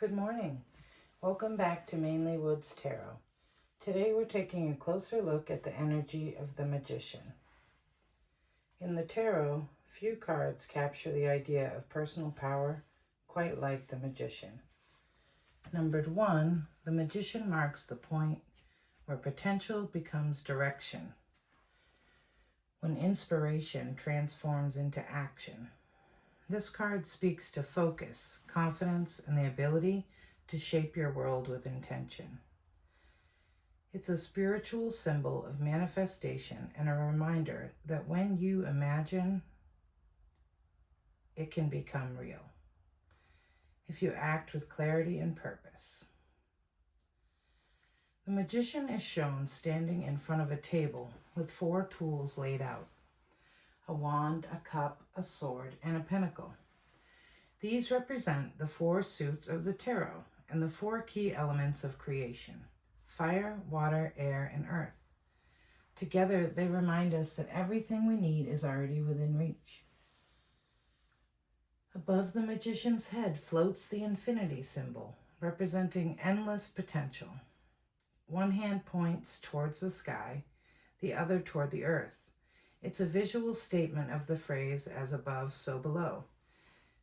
Good morning. Welcome back to Mainly Woods Tarot. Today we're taking a closer look at the energy of the Magician. In the tarot, few cards capture the idea of personal power quite like the Magician. Numbered 1, the Magician marks the point where potential becomes direction, when inspiration transforms into action. This card speaks to focus, confidence, and the ability to shape your world with intention. It's a spiritual symbol of manifestation and a reminder that when you imagine, it can become real if you act with clarity and purpose. The Magician is shown standing in front of a table with 4 tools laid out: a wand, a cup, a sword, and a pentacle. These represent the 4 suits of the tarot and the 4 key elements of creation: fire, water, air, and earth. Together, they remind us that everything we need is already within reach. Above the Magician's head floats the infinity symbol, representing endless potential. One hand points towards the sky, the other toward the earth. It's a visual statement of the phrase, "as above, so below."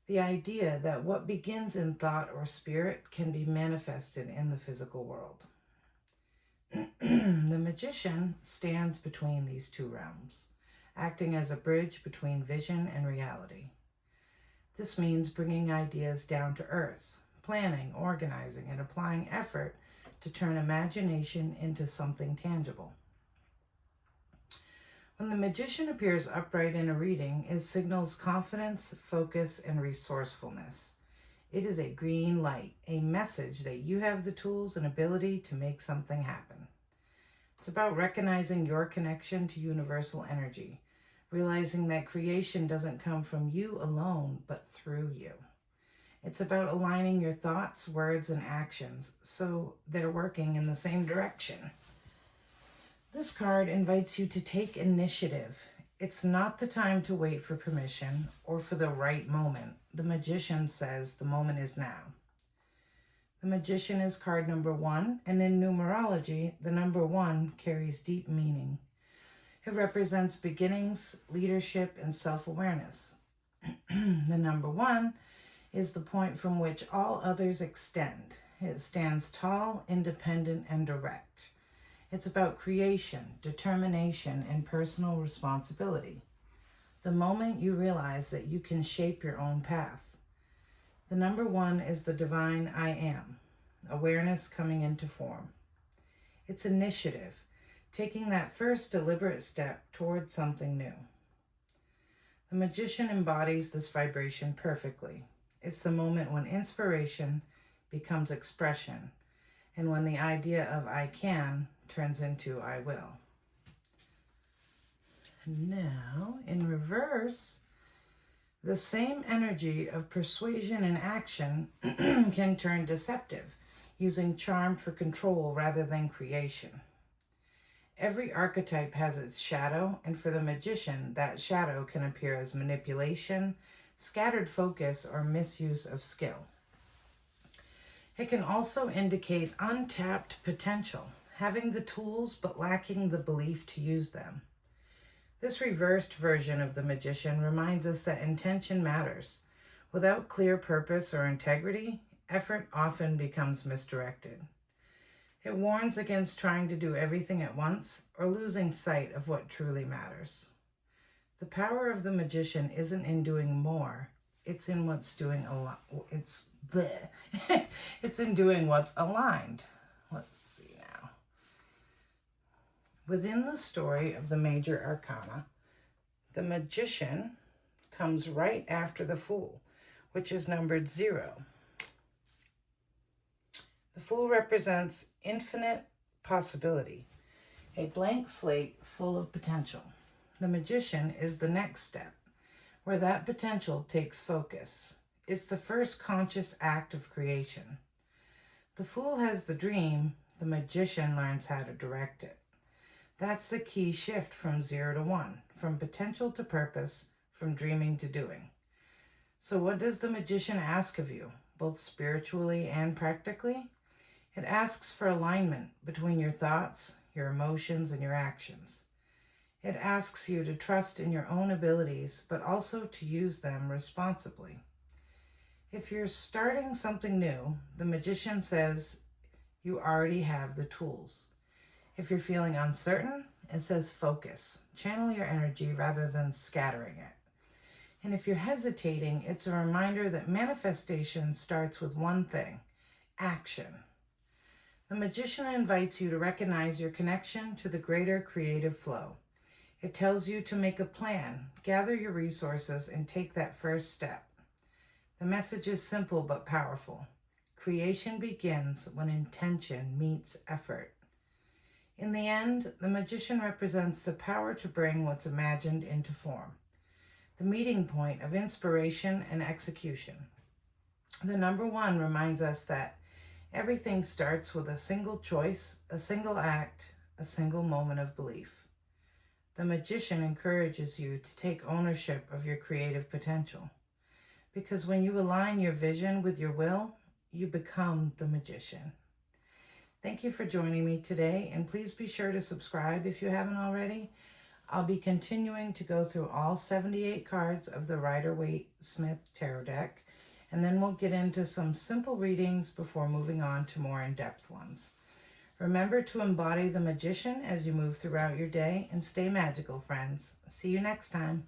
The idea that what begins in thought or spirit can be manifested in the physical world. The Magician stands between these 2 realms, acting as a bridge between vision and reality. This means bringing ideas down to earth, planning, organizing, and applying effort to turn imagination into something tangible. When the Magician appears upright in a reading, it signals confidence, focus, and resourcefulness. It is a green light, a message that you have the tools and ability to make something happen. It's about recognizing your connection to universal energy, realizing that creation doesn't come from you alone, but through you. It's about aligning your thoughts, words, and actions so they're working in the same direction. This card invites you to take initiative. It's not the time to wait for permission or for the right moment. The Magician says the moment is now. The Magician is card number 1, and in numerology, the number 1 carries deep meaning. It represents beginnings, leadership, and self-awareness. The number 1 is the point from which all others extend. It stands tall, independent, and direct. It's about creation, determination, and personal responsibility. The moment you realize that you can shape your own path. The number 1 is the divine I am, awareness coming into form. It's initiative, taking that first deliberate step toward something new. The Magician embodies this vibration perfectly. It's the moment when inspiration becomes expression, and when the idea of I can turns into I will. Now, in reverse, the same energy of persuasion and action can turn deceptive, using charm for control rather than creation. Every archetype has its shadow, and for the Magician, that shadow can appear as manipulation, scattered focus, or misuse of skill. It can also indicate untapped potential, having the tools but lacking the belief to use them. This reversed version of the Magician reminds us that intention matters. Without clear purpose or integrity, effort often becomes misdirected. It warns against trying to do everything at once or losing sight of what truly matters. The power of the Magician isn't in doing more, it's in what's doing it's in doing what's aligned. Let's see now. Within the story of the major arcana, the Magician comes right after the Fool, which is numbered 0. The Fool represents infinite possibility, a blank slate full of potential. The Magician is the next step, where that potential takes focus. It's the first conscious act of creation. The Fool has the dream, the Magician learns how to direct it. That's the key shift from 0 to 1, from potential to purpose, from dreaming to doing. So what does the Magician ask of you? both spiritually and practically. It asks for alignment between your thoughts, your emotions, and your actions. It asks you to trust in your own abilities, but also to use them responsibly. If you're starting something new, the magician says you already have the tools. If you're feeling uncertain, it says focus. Channel your energy rather than scattering it. And if you're hesitating, it's a reminder that manifestation starts with one thing: action. The magician invites you to recognize your connection to the greater creative flow. It tells you to make a plan, gather your resources, and take that first step. The message is simple but powerful. Creation begins when intention meets effort. In the end, the magician represents the power to bring what's imagined into form, the meeting point of inspiration and execution. The number one reminds us that everything starts with a single choice, a single act, a single moment of belief. The magician encourages you to take ownership of your creative potential, because when you align your vision with your will, you become the magician. Thank you for joining me today, and please be sure to subscribe if you haven't already. I'll be continuing to go through all 78 cards of the Rider-Waite-Smith Tarot deck, and then we'll get into some simple readings before moving on to more in-depth ones. Remember to embody the magician as you move throughout your day, and stay magical, friends. See you next time.